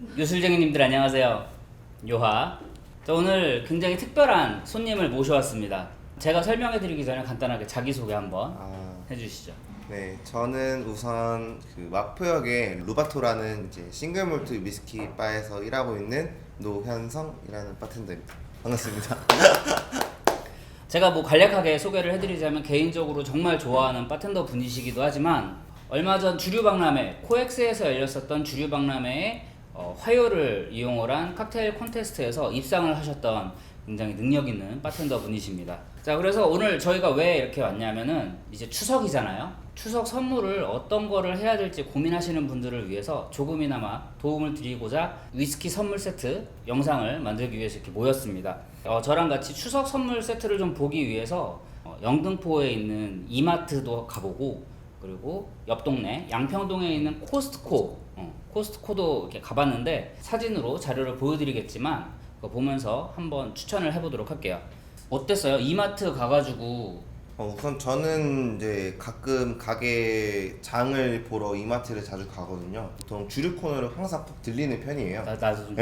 요술쟁이님들 안녕하세요. 요하. 저 오늘 굉장히 특별한 손님을 모셔왔습니다. 제가 설명해드리기 전에 간단하게 자기소개 한번 해주시죠. 네, 저는 우선 그 마포역의 루바토라는 이제 싱글몰트 위스키 바에서 일하고 있는 노현성이라는 바텐더입니다. 반갑습니다. 제가 뭐 간략하게 소개를 해드리자면 개인적으로 정말 좋아하는 바텐더 분이시기도 하지만 얼마 전 주류박람회 코엑스에서 열렸었던 주류박람회에 화요를 이용을 한 칵테일 콘테스트에서 입상을 하셨던 굉장히 능력 있는 바텐더 분이십니다. 자, 그래서 오늘 저희가 왜 이렇게 왔냐면은 이제 추석이잖아요. 추석 선물을 어떤 거를 해야 될지 고민하시는 분들을 위해서 조금이나마 도움을 드리고자 위스키 선물 세트 영상을 만들기 위해서 이렇게 모였습니다. 저랑 같이 추석 선물 세트를 좀 보기 위해서 영등포에 있는 이마트도 가보고, 그리고 옆 동네 양평동에 있는 코스트코도 이렇게 가봤는데 사진으로 자료를 보여드리겠지만 그거 보면서 한번 추천을 해보도록 할게요. 어땠어요? 이마트 가가지고. 우선 저는 이제 가끔 가게 장을 보러 이마트를 자주 가거든요. 보통 주류 코너를 항상 꼭 들리는 편이에요. 나도 좀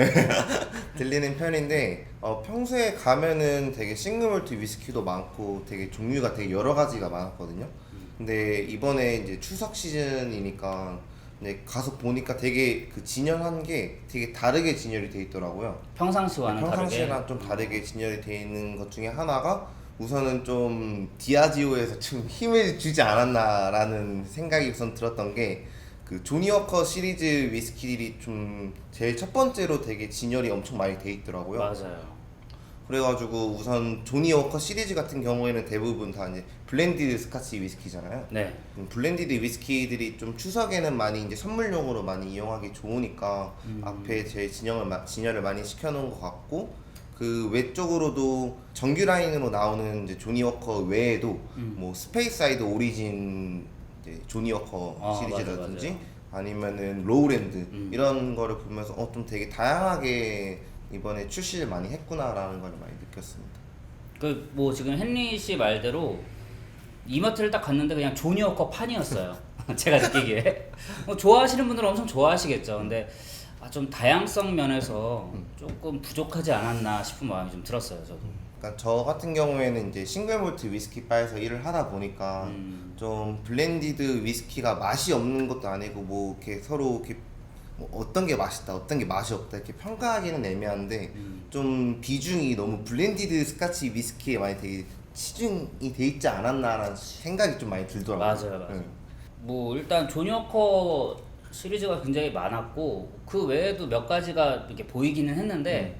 들리는 편인데 평소에 가면은 되게 싱글몰트 위스키도 많고 되게 종류가 되게 여러 가지가 많았거든요. 근데 이번에 이제 추석 시즌이니까 네, 가서 보니까 되게 그 진열한 게 되게 다르게 진열이 돼 있더라고요. 평상시와는 평상시랑 다르게. 좀 다르게 진열이 돼 있는 것 중에 하나가 우선은 좀 디아지오에서 좀 힘을 주지 않았나라는 생각이 우선 들었던 게 그 조니 워커 시리즈 위스키들이 좀 제일 첫 번째로 되게 진열이 엄청 많이 돼 있더라고요. 맞아요. 그래가지고 우선 조니 워커 시리즈 같은 경우에는 대부분 다 이제 블렌디드 스카치 위스키잖아요. 네. 블렌디드 위스키들이 좀 추석에는 많이 이제 선물용으로 많이 이용하기 좋으니까 앞에 제 진열을 많이 시켜놓은 것 같고, 그 외쪽으로도 정규 라인으로 나오는 이제 조니 워커 외에도 뭐 스페이사이드 오리진 이제 조니 워커 시리즈라든지 맞아. 아니면은 로우랜드 이런 거를 보면서 좀 되게 다양하게 이번에 출시를 많이 했구나라는 걸 많이 느꼈습니다. 그 뭐 지금 헨리 씨 말대로 이마트를 딱 갔는데 그냥 조니 워커 판이었어요. 제가 느끼기에. 좋아하시는 분들은 엄청 좋아하시겠죠. 근데 좀 다양성 면에서 조금 부족하지 않았나 싶은 마음이 좀 들었어요, 저도. 그러니까 저 같은 경우에는 이제 싱글몰트 위스키 바에서 일을 하다 보니까 좀 블렌디드 위스키가 맛이 없는 것도 아니고 뭐 이렇게 서로 이렇게 뭐 어떤 게 맛있다, 어떤 게 맛이 없다 이렇게 평가하기는 애매한데 좀 비중이 너무 블렌디드 스카치 위스키에 많이 되게 치중이 돼 있지 않았나라는 생각이 좀 많이 들더라고요. 맞아요. 네. 뭐 일단 조니 워커 시리즈가 굉장히 많았고 그 외에도 몇 가지가 이렇게 보이기는 했는데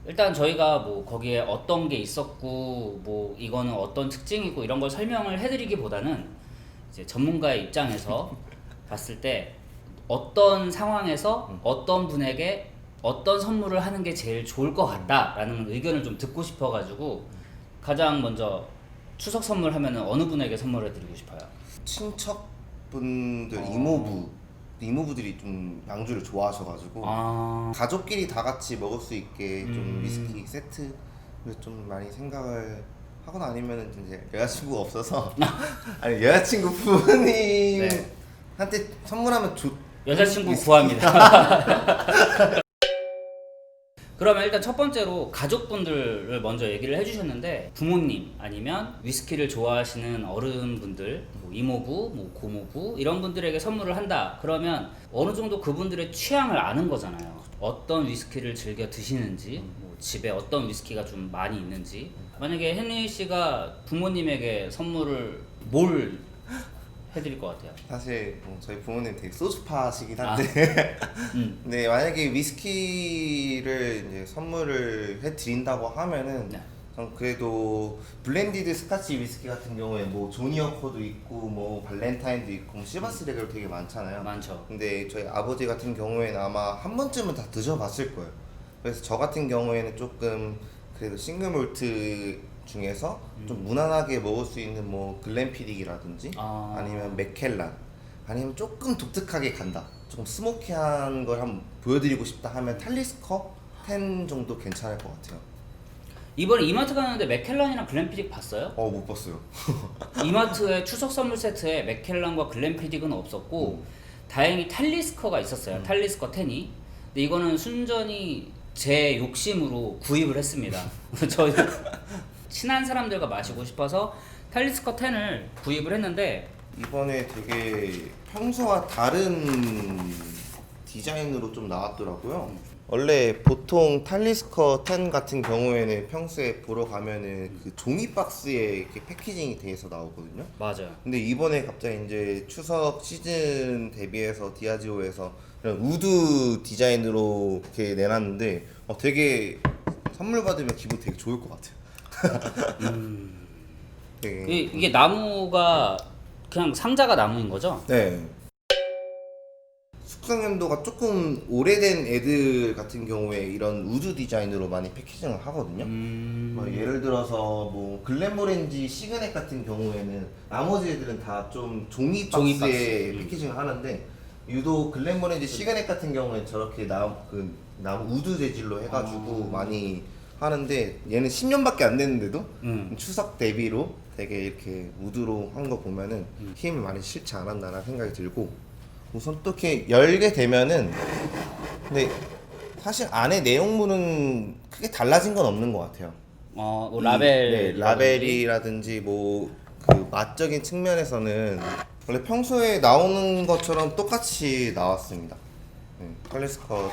일단 저희가 뭐 거기에 어떤 게 있었고 뭐 이거는 어떤 특징이고 이런 걸 설명을 해드리기보다는 이제 전문가의 입장에서 봤을 때 어떤 상황에서 어떤 분에게 어떤 선물을 하는 게 제일 좋을 것 같다라는 의견을 좀 듣고 싶어가지고 가장 먼저 추석 선물 하면은 어느 분에게 선물을 드리고 싶어요? 친척분들 이모부들이 좀 양주를 좋아하셔가지고 가족끼리 다 같이 먹을 수 있게 좀 위스키 세트를 좀 많이 생각을 하거나 아니면은 이제 여자친구가 없어서 아니 여자친구분이 네. 한테 선물하면 여자친구 구합니다. 그러면 일단 첫 번째로 가족분들을 먼저 얘기를 해주셨는데 부모님 아니면 위스키를 좋아하시는 어른분들, 뭐 이모부, 뭐 고모부 이런 분들에게 선물을 한다. 그러면 어느 정도 그분들의 취향을 아는 거잖아요. 어떤 위스키를 즐겨 드시는지, 뭐 집에 어떤 위스키가 좀 많이 있는지. 만약에 헨리 씨가 부모님에게 선물을 뭘 해드릴 것 같아요? 사실 뭐 저희 부모님 되게 소주파시긴 한데 근데 만약에 위스키를 이제 선물을 해드린다고 하면은 네. 전 그래도 블렌디드 스카치 위스키 같은 경우에 뭐 조니 워커도 있고 뭐 발렌타인도 있고 뭐 시바스 레겔 되게 많잖아요. 많죠. 근데 저희 아버지 같은 경우에는 아마 한 번쯤은 다 드셔봤을 거예요. 그래서 저 같은 경우에는 조금 그래도 싱글몰트 중에서 좀 무난하게 먹을 수 있는 뭐 글렌피딕이라든지 아니면 맥켈란 아니면 조금 독특하게 간다, 조금 스모키한 걸 한번 보여드리고 싶다 하면 탈리스커 10 정도 괜찮을 것 같아요. 이번에 이마트 갔는데 맥켈란이랑 글렌피딕 봤어요? 못 봤어요. 이마트의 추석 선물 세트에 맥켈란과 글렌피딕은 없었고 다행히 탈리스커가 있었어요. 탈리스커 10이. 근데 이거는 순전히 제 욕심으로 구입을 했습니다. 저희 친한 사람들과 마시고 싶어서 탈리스커 10을 구입을 했는데 이번에 되게 평소와 다른 디자인으로 좀 나왔더라고요. 원래 보통 탈리스커 10 같은 경우에는 평소에 보러 가면은 그 종이 박스에 이렇게 패키징이 돼서 나오거든요. 맞아요. 근데 이번에 갑자기 이제 추석 시즌 대비해서 디아지오에서 이런 우드 디자인으로 이렇게 내놨는데 되게 선물 받으면 기분 되게 좋을 것 같아요. 되게 이게 나무가 그냥 상자가 나무인 거죠? 네. 숙성 연도가 조금 오래된 애들 같은 경우에 이런 우드 디자인으로 많이 패키징을 하거든요. 뭐 예를 들어서 뭐 글렌모렌지 시그넷 같은 경우에는 나머지 애들은 다 좀 종이 종이 박스에 박스. 패키징을 하는데 유독 글렌모렌지 시그넷 같은 경우에 저렇게 나무 우드 재질로 해가지고 많이 하는데 얘는 10년밖에 안 됐는데도 추석 대비로 되게 이렇게 우드로 한 거 보면은 힘을 많이 실지 않았나라는 생각이 들고 우선 또 이렇게 열게 되면은 근데 사실 안에 내용물은 크게 달라진 건 없는 것 같아요. 뭐 라벨 네, 라벨이라든지 뭐 그 맛적인 측면에서는 원래 평소에 나오는 것처럼 똑같이 나왔습니다. 네, 탈리스커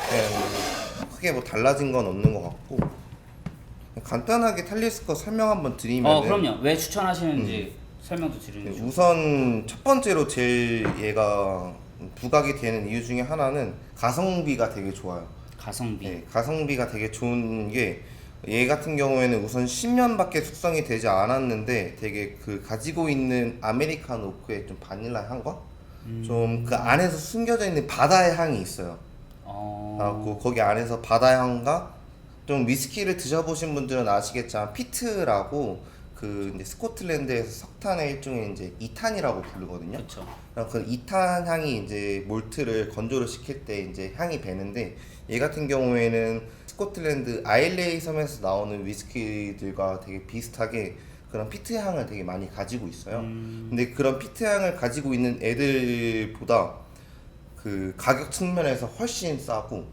10 크게 뭐 달라진 건 없는 것 같고 간단하게 탈리스커 설명 한번 드리면 그럼요. 왜 추천하시는지 설명도 드리는 중. 우선 첫 번째로 제일 얘가 부각이 되는 이유 중에 하나는 가성비가 되게 좋아요. 가성비. 네, 가성비가 되게 좋은 게 얘 같은 경우에는 우선 10년밖에 숙성이 되지 않았는데 되게 그 가지고 있는 아메리칸 오크의 좀 바닐라 향과 좀 그 안에서 숨겨져 있는 바다의 향이 있어요. 그래갖고 거기 안에서 바다 향과 좀 위스키를 드셔보신 분들은 아시겠지만 피트라고 그 이제 스코틀랜드에서 석탄의 일종의 이제 이탄이라고 부르거든요. 그렇죠. 그 이탄 향이 이제 몰트를 건조를 시킬 때 이제 향이 배는데 얘 같은 경우에는 스코틀랜드 아일레이 섬에서 나오는 위스키들과 되게 비슷하게 그런 피트 향을 되게 많이 가지고 있어요. 근데 그런 피트 향을 가지고 있는 애들보다 그 가격 측면에서 훨씬 싸고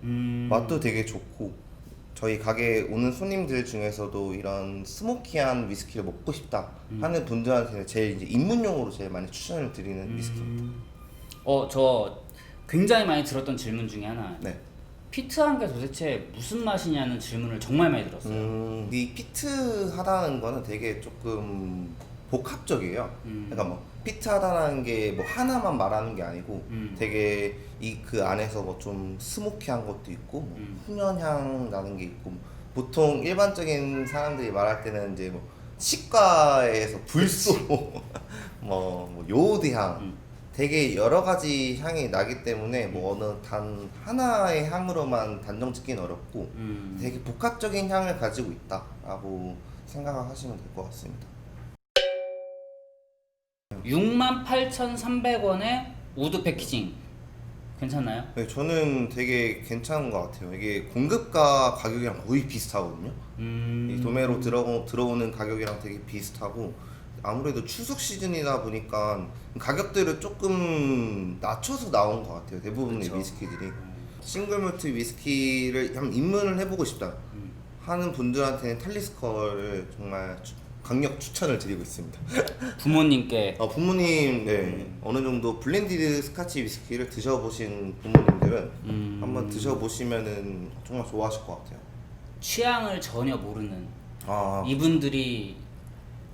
맛도 되게 좋고 저희 가게에 오는 손님들 중에서도 이런 스모키한 위스키를 먹고 싶다 하는 분들한테는 제일 이제 입문용으로 제일 많이 추천을 드리는 위스키입니다. 저 굉장히 많이 들었던 질문 중에 하나. 네. 피트한 게 도대체 무슨 맛이냐는 질문을 정말 많이 들었어요. 이 피트하다는 거는 되게 조금 복합적이에요. 그러니까 뭐 피트하다는 게 뭐 하나만 말하는 게 아니고 되게 이 그 안에서 뭐 좀 스모키한 것도 있고 뭐 훈연향 나는 게 있고 뭐 보통 일반적인 사람들이 말할 때는 이제 뭐 치과에서 불소 뭐 요오드 향 되게 여러 가지 향이 나기 때문에 뭐 어느 단 하나의 향으로만 단정 짓기는 어렵고 되게 복합적인 향을 가지고 있다라고 생각을 하시면 될 것 같습니다. 68,300원에 우드 패키징 괜찮나요? 네, 저는 되게 괜찮은 것 같아요. 이게 공급가 가격이랑 거의 비슷하거든요. 이 도매로 들어오는 가격이랑 되게 비슷하고 아무래도 추석 시즌이다 보니까 가격들을 조금 낮춰서 나온 것 같아요. 대부분의 그쵸. 위스키들이 싱글몰트 위스키를 한번 입문을 해보고 싶다 하는 분들한테는 탈리스커를 정말 강력 추천을 드리고 있습니다. 부모님께 부모님 어느 정도 블렌디드 스카치 위스키를 드셔보신 부모님들은 한번 드셔보시면은 정말 좋아하실 것 같아요. 취향을 전혀 모르는 아, 이분들이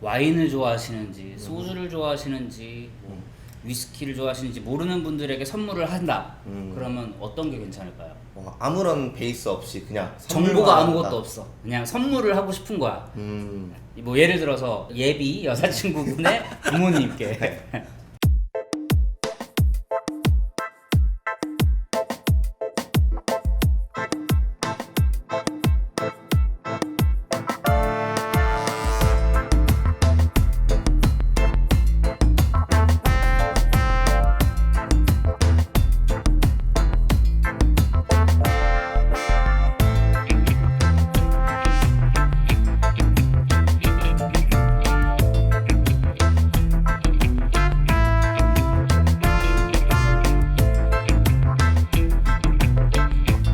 와인을 좋아하시는지 소주를 좋아하시는지 뭐 위스키를 좋아하시는지 모르는 분들에게 선물을 한다. 그러면 어떤 게 괜찮을까요? 아무런 베이스 없이 그냥 정보가 선물만 아무것도 한다. 없어. 그냥 선물을 하고 싶은 거야. 뭐 예를 들어서 예비 여자친구분의 부모님께